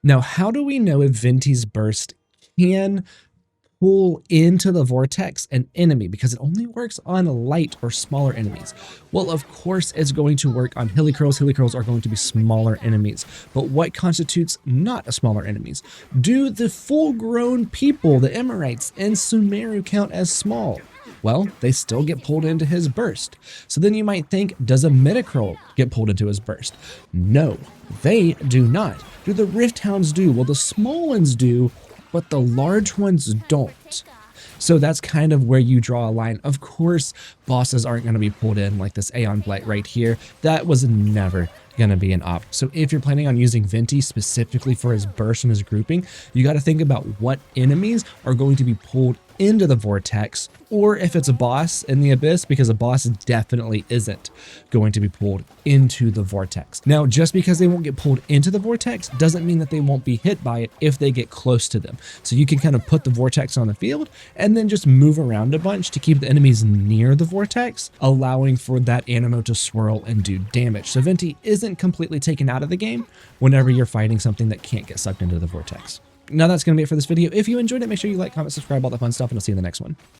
Now, how do we know if Venti's burst can pull into the vortex an enemy, because it only works on light or smaller enemies? Well, of course it's going to work on hillycurls. Hillycurls are going to be smaller enemies, but what constitutes not a smaller enemies? Do the full-grown people, the Emirites and Sumeru, count as small? Well, they still get pulled into his burst. So then you might think, does a Metacurl get pulled into his burst? No, they do not. Do the Rift Hounds do? Well, the small ones do, but the large ones don't. So that's kind of where you draw a line. Of course, bosses aren't going to be pulled in like this Aeon Blight right here. That was never going to be an op. So if you're planning on using Venti specifically for his burst and his grouping, you got to think about what enemies are going to be pulled into the vortex, or if it's a boss in the abyss, because a boss definitely isn't going to be pulled into the vortex. Now, just because they won't get pulled into the vortex doesn't mean that they won't be hit by it if they get close to them. So you can kind of put the vortex on the field and then just move around a bunch to keep the enemies near the vortex, allowing for that Animo to swirl and do damage. So Venti isn't completely taken out of the game whenever you're fighting something that can't get sucked into the vortex. Now that's going to be it for this video. If you enjoyed it, make sure you like, comment, subscribe, all that fun stuff, and I'll see you in the next one.